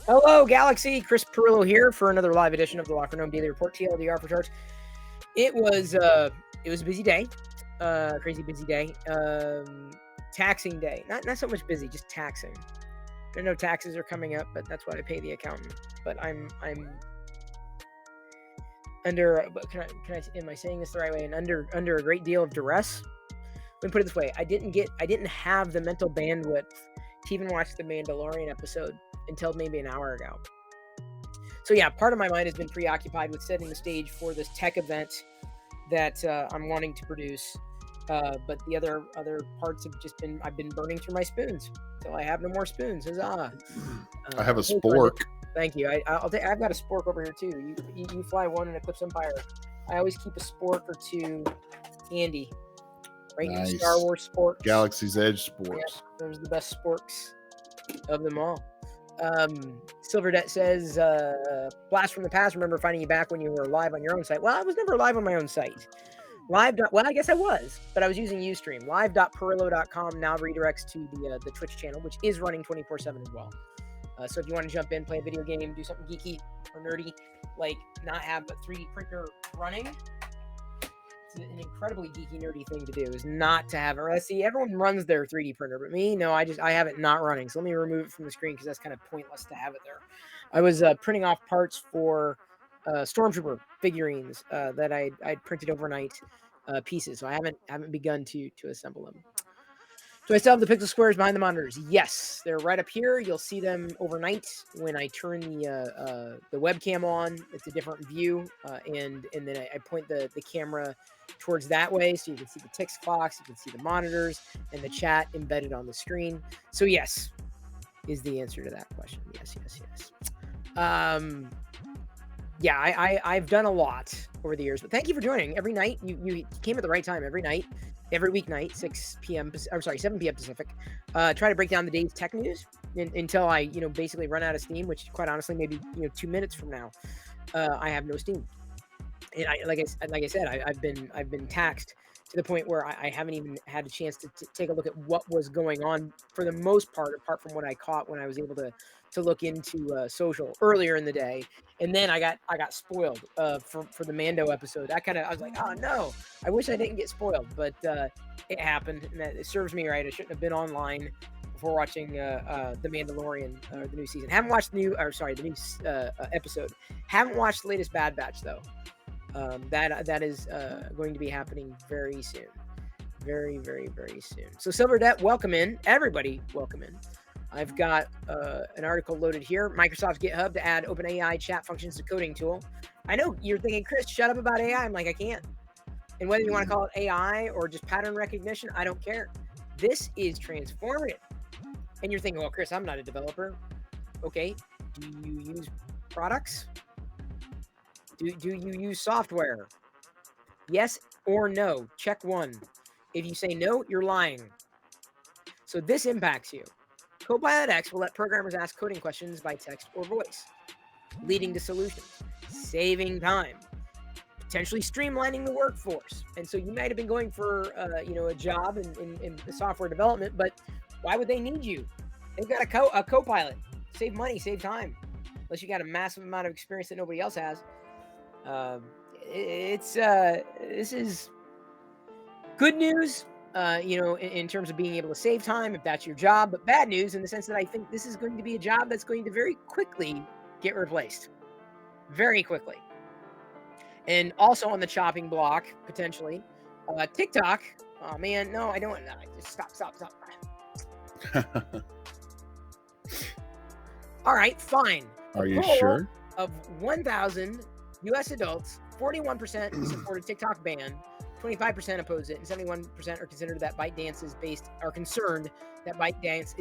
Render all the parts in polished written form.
Hello, Galaxy. Chris Pirillo here for another live edition of the Locker Room Daily Report, TLDR for short. It was a busy day, crazy busy day, taxing day. Not so much busy, just taxing. I know taxes are coming up, but that's what I pay the accountant. But I'm under. Am I saying this the right way? And under a great deal of duress. Let me put it this way: I didn't have the mental bandwidth to even watch the Mandalorian episode until maybe an hour ago. So yeah, part of my mind has been preoccupied with setting the stage for this tech event that I'm wanting to produce. But the other parts have just been, I've been burning through my spoons until I have no more spoons. Huzzah! I have a spork. Thank you. I've got a spork over here too. You fly one in Eclipse Empire. I always keep a spork or two handy. Right? Nice. Star Wars sporks. Galaxy's Edge sporks. Yeah, those are the best sporks of them all. Silverdet says, blast from the past. Remember finding you back when you were live on your own site. Well, I was never live on my own site. Well, I guess I was, but I was using Ustream. Live.pirillo.com now redirects to the Twitch channel, which is running 24/7 as well. So if you want to jump in, play a video game, do something geeky or nerdy, like not have a 3D printer running, it's an incredibly geeky, nerdy thing to do, is not to have it. See, everyone runs their 3D printer, but me, no, I have it not running. So let me remove it from the screen because that's kind of pointless to have it there. I was printing off parts for Stormtrooper figurines that I'd printed overnight pieces, so I haven't begun to assemble them. Do I still have the pixel squares behind the monitors? Yes, they're right up here. You'll see them overnight when I turn the webcam on. It's a different view, and then I point the camera towards that way, so you can see the ticks clocks, you can see the monitors, and the chat embedded on the screen. So yes, is the answer to that question. Yes. Yeah, I've done a lot over the years, but thank you for joining every night. You came at the right time every night. Every weeknight, 7 p.m. Pacific. Try to break down the day's tech news until I, basically run out of steam, which quite honestly, maybe 2 minutes from now, I have no steam. And like I said, I've been taxed to the point where I haven't even had a chance to take a look at what was going on for the most part, apart from what I caught when I was able to look into social earlier in the day. And then I got spoiled for the Mando episode. I was like, oh no, I wish I didn't get spoiled, but it happened, and it serves me right. I shouldn't have been online before watching the Mandalorian, the new season. Haven't watched the new episode. Haven't watched the latest Bad Batch though. That is going to be happening very soon. Very, very, very soon. So Silverdet, welcome in. Everybody, welcome in. I've got an article loaded here. Microsoft's GitHub to add OpenAI chat functions to coding tool. I know you're thinking, Chris, shut up about AI. I'm like, I can't. And whether you want to call it AI or just pattern recognition, I don't care. This is transformative. And you're thinking, well, Chris, I'm not a developer. Okay. Do you use products? Do you use software? Yes or no? Check one. If you say no, you're lying. So this impacts you. Copilot X will let programmers ask coding questions by text or voice, leading to solutions, saving time, potentially streamlining the workforce. And so you might have been going for a job in software development, but why would they need you? They've got a Copilot. Save money, save time. Unless you got a massive amount of experience that nobody else has. This is good news. In terms of being able to save time, if that's your job, but bad news in the sense that I think this is going to be a job that's going to very quickly get replaced. Very quickly. And also on the chopping block, potentially, TikTok. Oh man, no, I don't. Just stop. All right, fine. Are you sure? Of 1,000 U.S. adults, 41% supported TikTok ban. 25% oppose it, and 71% are concerned that ByteDance is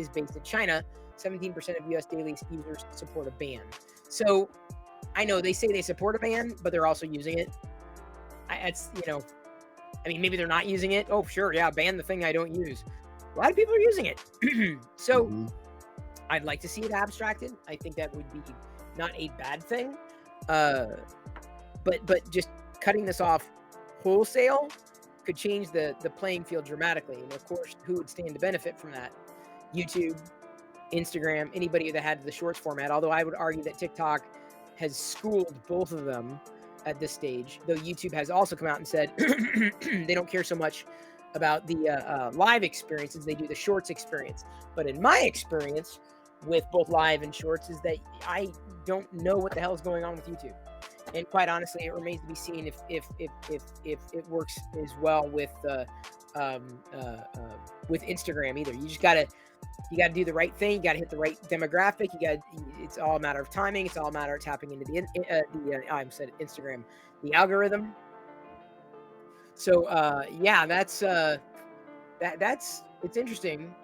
based in China. 17% of U.S. daily users support a ban. So I know they say they support a ban, but they're also using it. Maybe they're not using it. Oh, sure, yeah, ban the thing I don't use. A lot of people are using it. So I'd like to see it abstracted. I think that would be not a bad thing. But just cutting this off wholesale could change the playing field dramatically. And of course, who would stand to benefit from that? YouTube, Instagram, anybody that had the shorts format, although I would argue that TikTok has schooled both of them at this stage, though YouTube has also come out and said they don't care so much about the live experiences, they do the shorts experience. But in my experience with both live and shorts is that I don't know what the hell is going on with YouTube. And quite honestly, it remains to be seen if it works as well with Instagram either. You gotta do the right thing. You gotta hit the right demographic. It's all a matter of timing. It's all a matter of tapping into I said Instagram, the algorithm. So yeah, that's it's interesting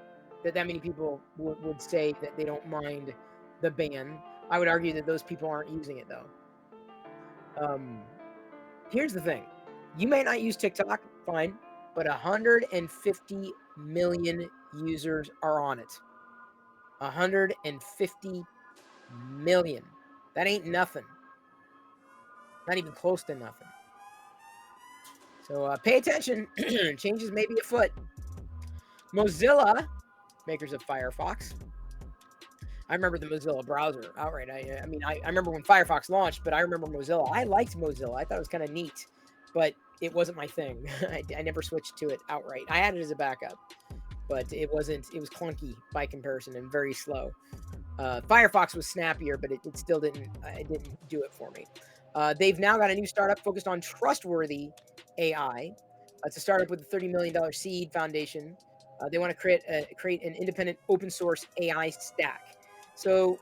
that many people would say that they don't mind the ban. I would argue that those people aren't using it though. Here's the thing. You may not use TikTok, fine, but 150 million users are on it. 150 million. That ain't nothing. Not even close to nothing. So pay attention. Changes may be afoot. Mozilla, makers of Firefox. I remember the Mozilla browser outright. I mean, I remember when Firefox launched, but I remember Mozilla. I liked Mozilla. I thought it was kind of neat, but it wasn't my thing. I never switched to it outright. I had it as a backup, but it wasn't. It was clunky by comparison and very slow. Firefox was snappier, but it still didn't. It didn't do it for me. They've now got a new startup focused on trustworthy AI. It's a startup with a $30 million seed foundation. They want to create an independent open source AI stack. So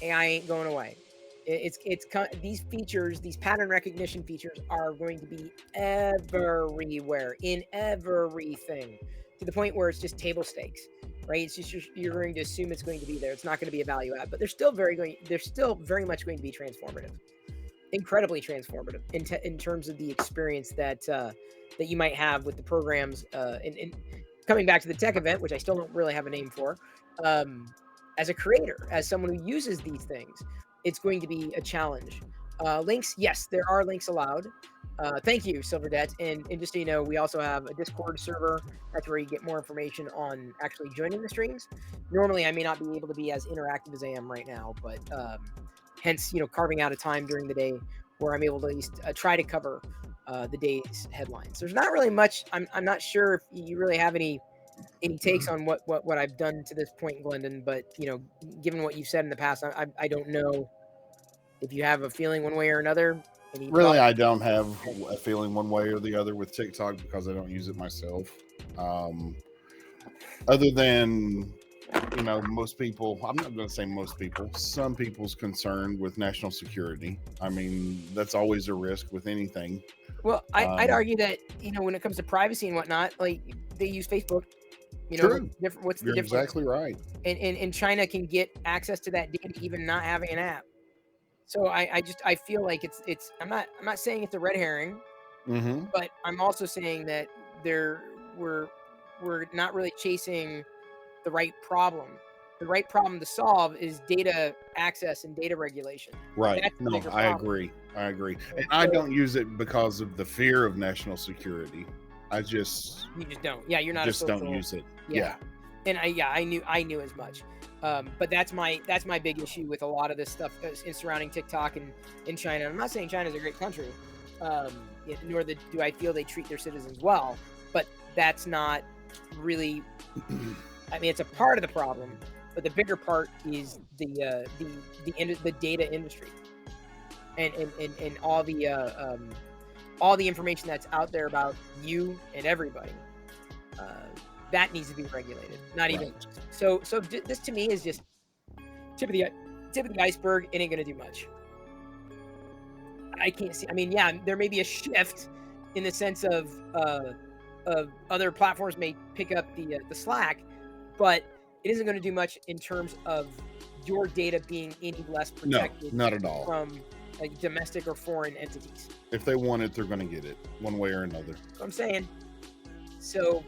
AI ain't going away. These features, these pattern recognition features, are going to be everywhere in everything, to the point where it's just table stakes, right? It's just you're going to assume it's going to be there. It's not going to be a value add, but they're still very much going to be transformative, incredibly transformative in terms of the experience that you might have with the programs. And coming back to the tech event, which I still don't really have a name for. As a creator, as someone who uses these things, it's going to be a challenge. Links, yes, there are links allowed. Thank you, Silverdet. And just so you know, we also have a Discord server. That's where you get more information on actually joining the streams. Normally, I may not be able to be as interactive as I am right now, but hence, carving out a time during the day where I'm able to at least try to cover the day's headlines. There's not really much. I'm not sure if you really have any takes on what I've done to this point, Glendon, but given what you've said in the past, I don't know if you have a feeling one way or another. Really, I don't have a feeling one way or the other with TikTok because I don't use it myself. Other than most people, I'm not going to say most people, some people's concerned with national security. I mean, that's always a risk with anything. Well, I'd argue that when it comes to privacy and whatnot, like they use Facebook. True. What's the You're difference? exactly right. And China can get access to that data even not having an app. So I feel like it's I'm not saying it's a red herring, but I'm also saying that we're not really chasing the right problem. The right problem to solve is data access and data regulation. Right. No, I agree. And I don't use it because of the fear of national security. You just don't. Yeah, you're not just don't use it. Yeah. And I knew as much. But that's my big issue with a lot of this stuff in surrounding TikTok and in China. I'm not saying China's a great country, nor do I feel they treat their citizens well. But that's not really. I mean, it's a part of the problem, but the bigger part is the data industry, and all the information that's out there about you and everybody. That needs to be regulated. Not even so. This to me is just tip of the iceberg. It ain't gonna do much. I can't see. I mean, yeah, there may be a shift in the sense of other platforms may pick up the slack, but it isn't going to do much in terms of your data being any less protected. No, not at all. From like domestic or foreign entities. If they want it, they're going to get it one way or another. That's what I'm saying. So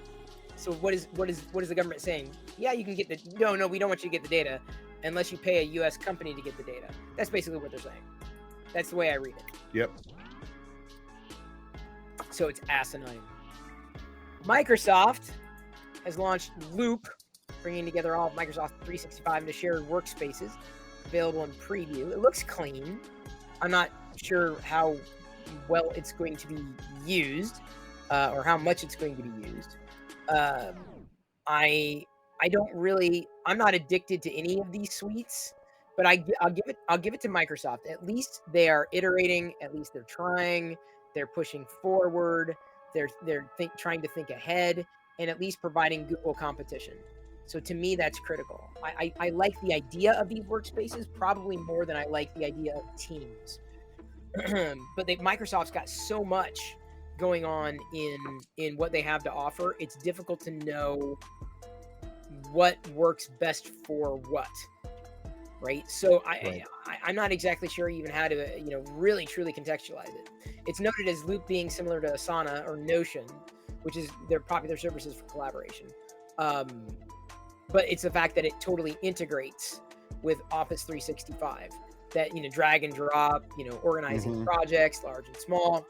what is the government saying? Yeah, you can get the no, we don't want you to get the data unless you pay a U.S. company to get the data. That's basically what they're saying. That's the way I read it. Yep. So it's asinine. Microsoft has launched Loop, bringing together all of Microsoft 365 into shared workspaces, available in preview. It looks clean. I'm not sure how well it's going to be used, or how much it's going to be used. I don't really. I'm not addicted to any of these suites, but I'll give it to Microsoft. At least they are iterating. At least they're trying. They're pushing forward. They're trying to think ahead, and at least providing Google competition. So to me, that's critical. I like the idea of these workspaces probably more than I like the idea of Teams. But Microsoft's got so much going on in what they have to offer. It's difficult to know what works best for what, right? So I'm not exactly sure even how to really truly contextualize it. It's noted as Loop being similar to Asana or Notion, which is their popular services for collaboration. But it's the fact that it totally integrates with Office 365. That drag and drop, organizing projects, large and small,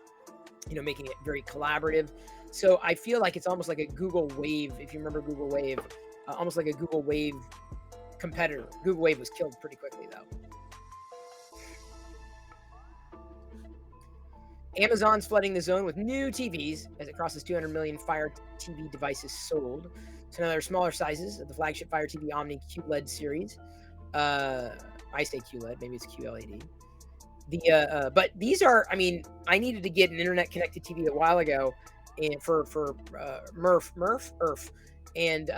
making it very collaborative. So I feel like it's almost like a Google Wave, if you remember Google Wave, almost like a Google Wave competitor. Google Wave was killed pretty quickly, though. Amazon's flooding the zone with new TVs as it crosses 200 million Fire TV devices sold. So now there are smaller sizes of the flagship Fire TV Omni QLED series. I say QLED, maybe it's QLED. But these are, I needed to get an internet connected TV a while ago, and for ERF, and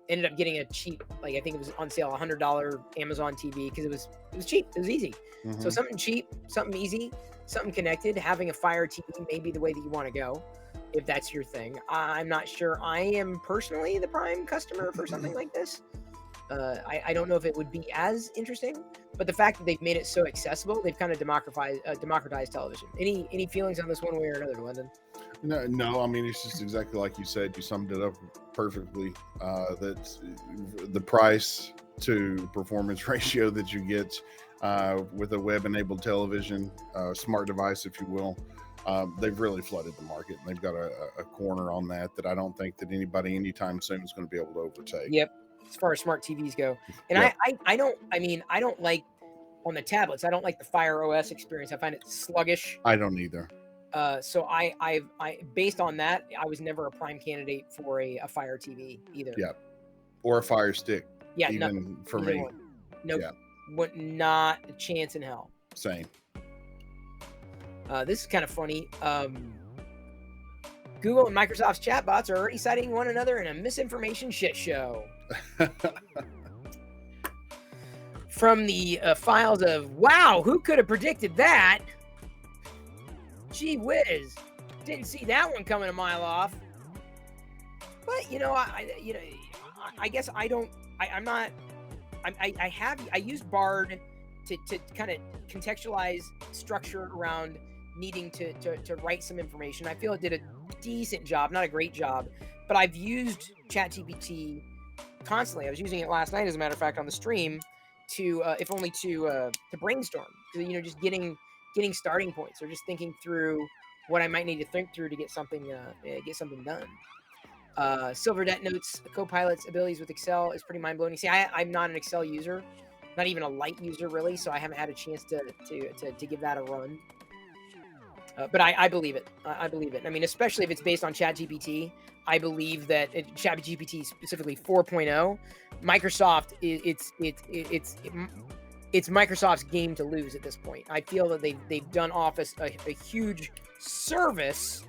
ended up getting a cheap, I think it was on sale, $100 Amazon TV because it was cheap, it was easy. So something cheap, something easy, something connected. Having a Fire TV may be the way that you want to go if that's your thing. I'm not sure I am personally the prime customer for something like this. I don't know if it would be as interesting, but the fact that they've made it so accessible, they've kind of democratized television. Any feelings on this one way or another, London? No. It's just exactly like you said. You summed it up perfectly. That's the price to performance ratio that you get with a web-enabled television, smart device, if you will. They've really flooded the market, and they've got a corner on that I don't think that anybody anytime soon is going to be able to overtake. Yep. As far as smart TVs go. And yep. I don't like on the tablets, I don't like the Fire OS experience. I find it sluggish. I don't either. So I based on that, I was never a prime candidate for a Fire TV either. Yeah. Or a Fire Stick. Yeah. Even for me. Nope. Yeah. Not a chance in hell. Same. This is kind of funny. Google and Microsoft's chatbots are already citing one another in a misinformation shit show. From the files of, wow, who could have predicted that? Gee whiz, didn't see that one coming a mile off. But I guess I don't. I'm not. I use Bard to kind of contextualize structure around needing to write some information. I feel it did a decent job, not a great job, but I've used ChatGPT constantly. I was using it last night, as a matter of fact, on the stream to, if only to brainstorm. Just getting starting points, or just thinking through what I might need to think through to get something done. Silvernet notes Copilot's abilities with Excel is pretty mind blowing. See, I'm not an Excel user, not even a light user really, so I haven't had a chance to give that a run. But I believe it. I believe it. Especially if it's based on ChatGPT. I believe that ChatGPT, specifically 4.0, Microsoft, it's Microsoft's game to lose at this point. I feel that they've done Office a huge service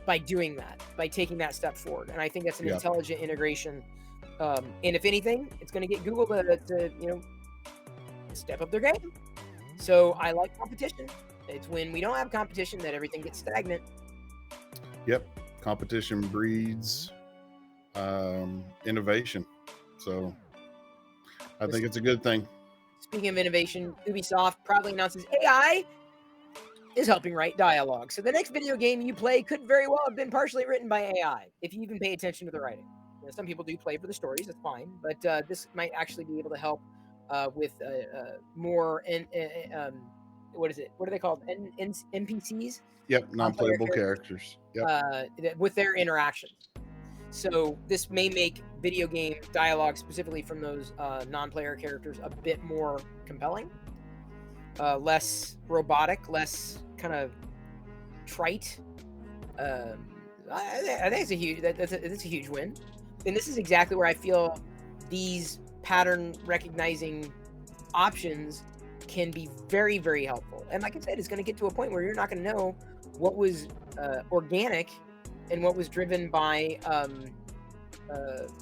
by doing that, by taking that step forward. And I think that's an intelligent integration. And if anything, it's going to get Google to step up their game. So I like competition. It's when we don't have competition that everything gets stagnant. Yep. Competition breeds innovation. So I think it's a good thing. Speaking of innovation, Ubisoft proudly announces AI is helping write dialogue. So the next video game you play could very well have been partially written by AI, if you even pay attention to the writing. Some people do play for the stories, that's fine, but this might actually be able to help with more what is it? What are they called? NPCs? Yep, non-playable characters. Yep. With their interactions. So this may make video game dialogue, specifically from those non-player characters, a bit more compelling, less robotic, less kind of trite. I think it's a huge that's a huge win, and this is exactly where I feel these pattern recognizing options can be very, very helpful. And like I said, it's going to get to a point where you're not going to know what was organic and what was driven by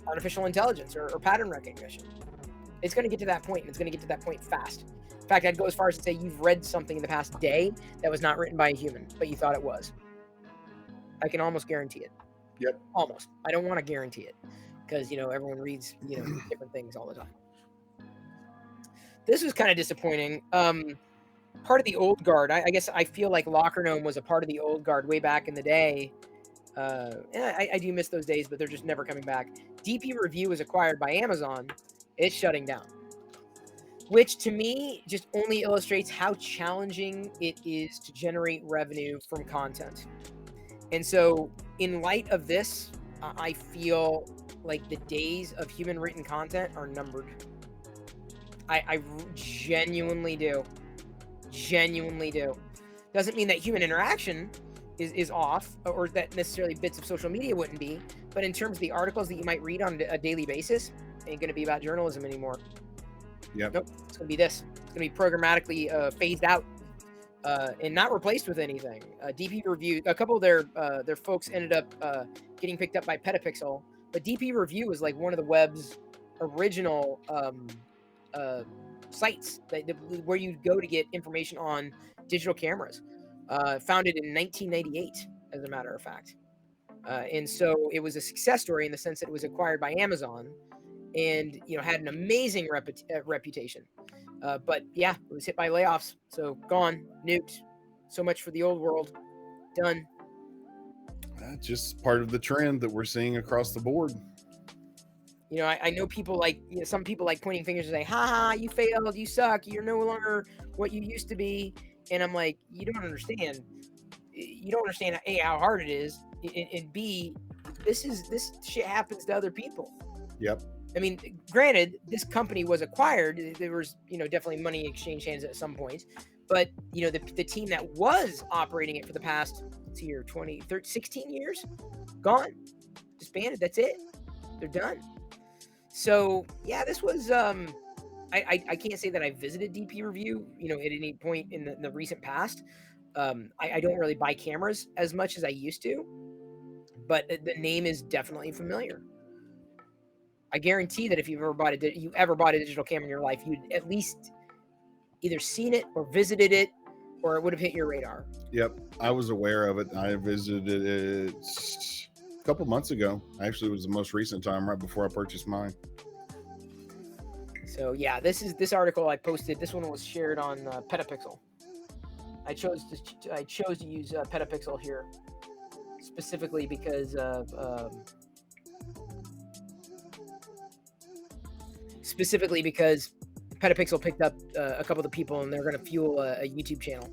artificial intelligence or pattern recognition. It's going to get to that point, and it's going to get to that point fast. In fact, I'd go as far as to say you've read something in the past day that was not written by a human, but you thought it was. I can almost guarantee it. Yep. Almost. I don't want to guarantee it because, everyone reads, different things all the time. This was kind of disappointing. Part of the old guard. I guess I feel like Locker Gnome was a part of the old guard way back in the day. And I do miss those days, but they're just never coming back. DP Review was acquired by Amazon. It's shutting down. Which to me just only illustrates how challenging it is to generate revenue from content. And so in light of this, I feel like the days of human written content are numbered. I genuinely do. Genuinely do. Doesn't mean that human interaction is off, or that necessarily bits of social media wouldn't be, but in terms of the articles that you might read on a daily basis, ain't going to be about journalism anymore. Yep. Nope. It's going to be this. It's going to be programmatically phased out and not replaced with anything. DP Review, a couple of their folks ended up getting picked up by Petapixel, but DP Review was like one of the web's original sites where you go to get information on digital cameras. Founded in 1998, as a matter of fact. And so it was a success story in the sense that it was acquired by Amazon and, had an amazing reputation. But yeah, it was hit by layoffs. So gone, nuked. So much for the old world. Done. That's just part of the trend that we're seeing across the board. I know people like, some people like pointing fingers and say, ha, you failed, you suck, you're no longer what you used to be. And I'm like, you don't understand. You don't understand, A, how hard it is, and B, this shit happens to other people. Yep. I mean, granted, this company was acquired. There was, definitely money exchanged hands at some point. But, the team that was operating it for the past, 16 years, gone. Disbanded. That's it. They're done. So, yeah, this was, I can't say that I visited DP Review, at any point in the recent past. I don't really buy cameras as much as I used to. But the name is definitely familiar. I guarantee that if you ever bought a digital camera in your life, you'd at least either seen it or visited it, or it would have hit your radar. Yep, I was aware of it. I visited it a couple months ago. Actually, it was the most recent time, right before I purchased mine. So yeah, this article I posted. This one was shared on Petapixel. I chose to use Petapixel here specifically because of. Specifically because Petapixel picked up a couple of the people, and they're going to fuel a YouTube channel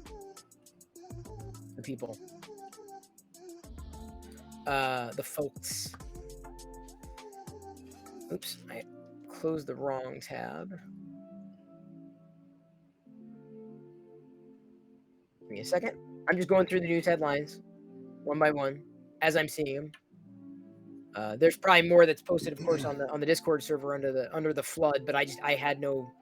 for people. The folks. Oops, I closed the wrong tab. Give me a second. I'm just going through the news headlines one by one as I'm seeing them. There's probably more that's posted, of course, on the Discord server under the flood, but I had no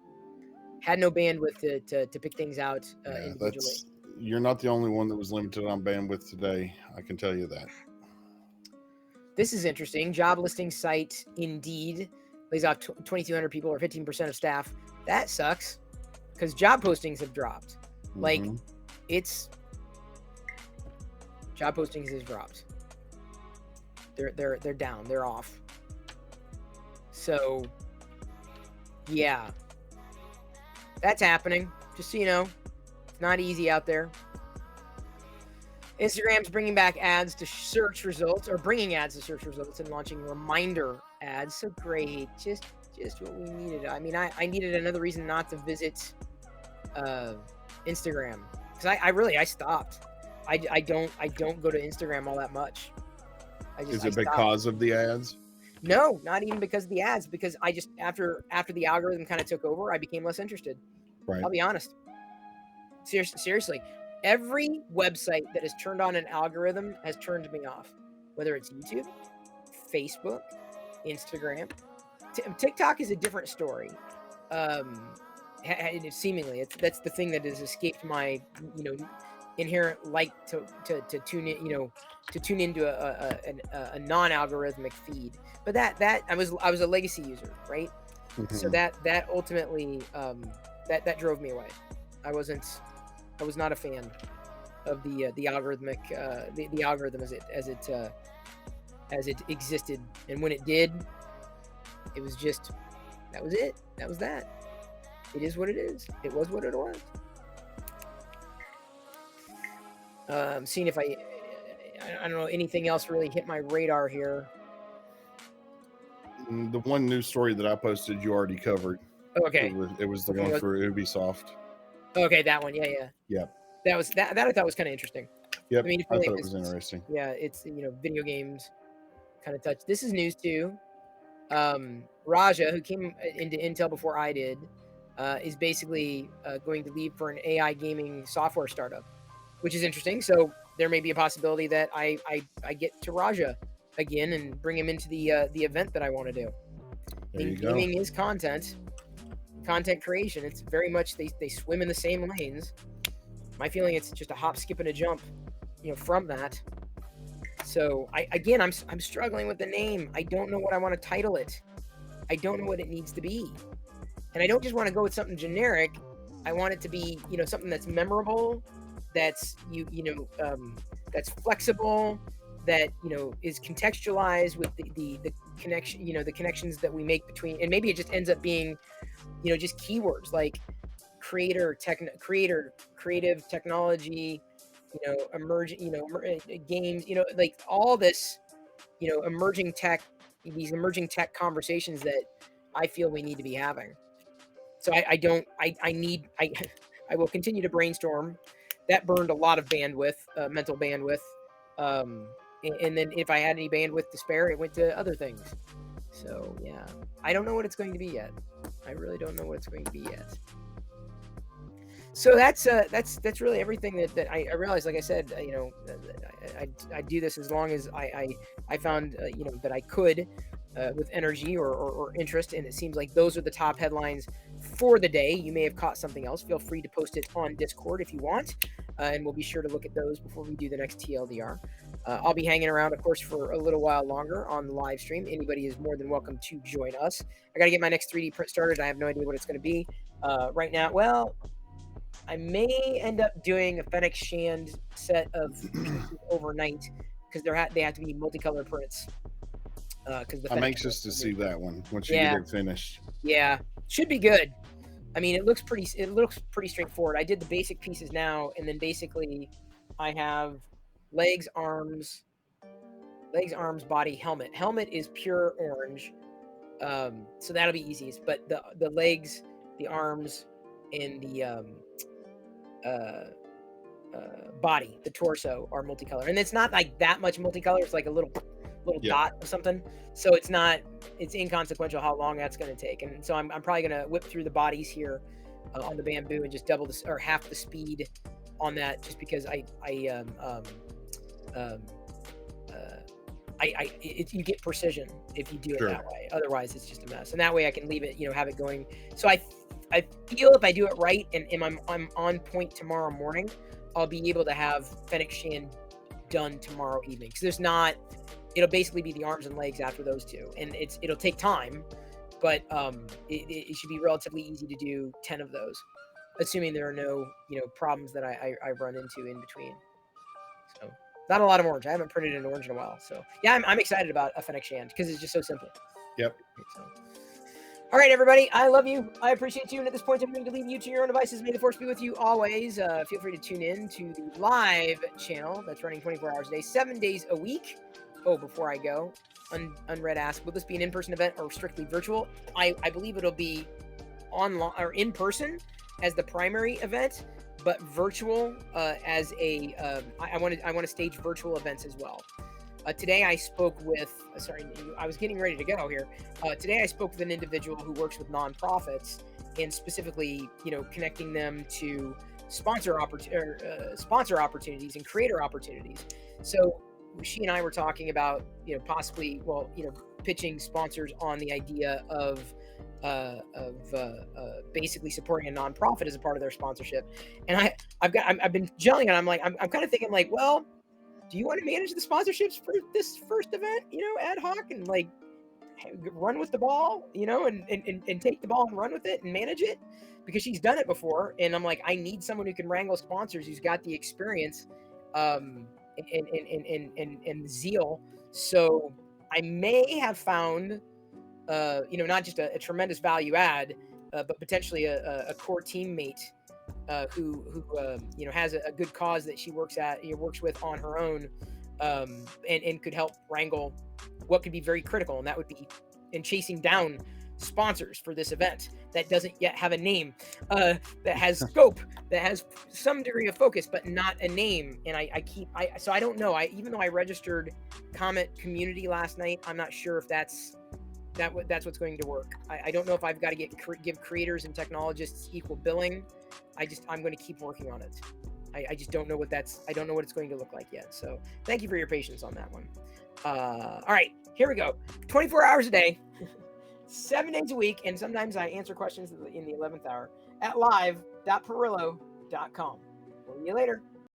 bandwidth to pick things out individually. You're not the only one that was limited on bandwidth today. I can tell you that. This is interesting. Job listing site Indeed lays off 2,200 people, or 15% of staff. That sucks because job postings have dropped. Mm-hmm. Like job postings has dropped. They're down. They're off. So, yeah, that's happening. Just so you know, it's not easy out there. Instagram's bringing back ads to search results, or bringing ads to search results, and launching reminder ads. So great, just what we needed. I mean, I needed another reason not to visit Instagram, because I stopped. I don't go to Instagram all that much. Is I it stopped. because of the ads? No, not even because of the ads, because I just after the algorithm kind of took over, I became less interested. Right. I'll be honest. Seriously, every website that has turned on an algorithm has turned me off, whether it's YouTube, Facebook, Instagram. TikTok is a different story. Seemingly, that's the thing that has escaped my, inherent like to tune in, to tune into a non-algorithmic feed. But that I was a legacy user, right? So that ultimately that drove me away. I was not a fan of the algorithmic the algorithm as it existed, and when it did, it was just that was it. That was that. It is what it is. It was what it was. Seeing if I don't know, anything else really hit my radar here. The one news story that I posted, you already covered. Okay. It was the one for Ubisoft. Okay, that one. Yeah. Yep. That I thought was kind of interesting. Yep. I mean, I thought it was interesting. Yeah, it's video games kind of touch. This is news too. Raja, who came into Intel before I did, is basically going to leave for an AI gaming software startup, which is interesting. So there may be a possibility that I get to Raja again and bring him into the event that I want to do. There you go. Gaming is content creation. It's very much they swim in the same lanes. My feeling, it's just a hop, skip, and a jump, from that. So I'm struggling with the name. I don't know what I want to title it. I don't know what it needs to be, and I don't just want to go with something generic. I want it to be, something that's memorable, that's that's flexible, that is contextualized with the connection, the connections that we make between, and maybe it just ends up being, just keywords like creative technology, emerging, games, like all this, emerging tech, these emerging tech conversations that I feel we need to be having. So I will continue to brainstorm. That burned a lot of bandwidth, mental bandwidth. And then if I had any bandwidth to spare, it went to other things. So yeah, I don't know what it's going to be yet. I really don't know what it's going to be yet. So that's really everything that I realized. Like I said, I do this as long as I found that I could with energy or interest, and it seems like those are the top headlines for the day. You may have caught something else. Feel free to post it on Discord if you want, and we'll be sure to look at those before we do the next TLDR. I'll be hanging around, of course, for a little while longer on the live stream. Anybody is more than welcome to join us. I got to get my next 3D print started. I have no idea what it's going to be right now. Well, I may end up doing a Fennec Shand set of pieces overnight because they have to be multicolor prints. I'm anxious to see that one once you get it finished. Yeah, should be good. I mean, it looks pretty straightforward. I did the basic pieces now, and then basically I have legs, arms, body, helmet. Helmet is pure orange, so that'll be easiest. But the legs, the arms, and the body, the torso are multicolor, and it's not like that much multicolor. It's like a little dot or something. So it's inconsequential how long that's going to take. And so I'm probably going to whip through the bodies here on the bamboo and just double this or half the speed on that, just because you get precision if you do it that way. Otherwise, it's just a mess. And that way I can leave it, have it going. So I feel if I do it right and I'm on point tomorrow morning, I'll be able to have Fennec Shand done tomorrow evening. Because it'll basically be the arms and legs after those two, and it'll take time, but it should be relatively easy to do 10 of those, assuming there are no problems that I run into in between. So not a lot of orange. I haven't printed an orange in a while, so yeah, I'm excited about a Fennec Shand because it's just so simple. Yep. So. All right, everybody. I love you. I appreciate you. And at this point, I'm going to leave you to your own devices. May the force be with you always. Feel free to tune in to the live channel that's running 24 hours a day, 7 days a week. Oh, before I go, Unread asked, will this be an in-person event or strictly virtual? I believe it'll be online or in person as the primary event, but virtual as a. I want to stage virtual events as well. Today I spoke with, I was getting ready to go here. Today I spoke with an individual who works with nonprofits and specifically, connecting them to sponsor opportunities and creator opportunities. So she and I were talking about, possibly, pitching sponsors on the idea of basically supporting a nonprofit as a part of their sponsorship. And I've been gelling, and I'm like, I'm kind of thinking like, well, do you want to manage the sponsorships for this first event, ad hoc, and like run with the ball, and take the ball and run with it and manage it, because she's done it before. And I'm like, I need someone who can wrangle sponsors, who's got the experience, and zeal. So I may have found, not just a tremendous value add, but potentially a core teammate, who has a good cause that she works with on her own, and could help wrangle what could be very critical, and that would be in chasing down sponsors for this event that doesn't yet have a name, that has scope, that has some degree of focus, but not a name. And so I don't know. Even though I registered Comet Community last night, I'm not sure if that's what's going to work. I don't know if I've got to give creators and technologists equal billing. I'm going to keep working on it. I just don't know what I don't know what it's going to look like yet. So thank you for your patience on that one. All right, here we go. 24 hours a day, 7 days a week, and sometimes I answer questions in the 11th hour at live.pirillo.com. See you later.